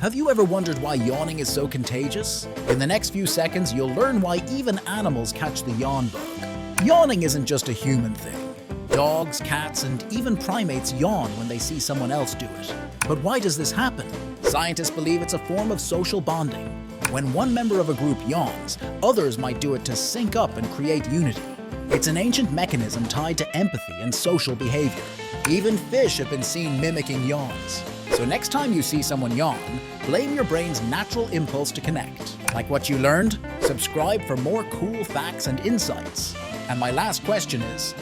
Have you ever wondered why yawning is so contagious? In the next few seconds, you'll learn why even animals catch the yawn bug. Yawning isn't just a human thing. Dogs, cats, and even primates yawn when they see someone else do it. But why does this happen? Scientists believe it's a form of social bonding. When one member of a group yawns, others might do it to sync up and create unity. It's an ancient mechanism tied to empathy and social behavior. Even fish have been seen mimicking yawns. So next time you see someone yawn, blame your brain's natural impulse to connect. Like what you learned? Subscribe for more cool facts and insights. And my last question is,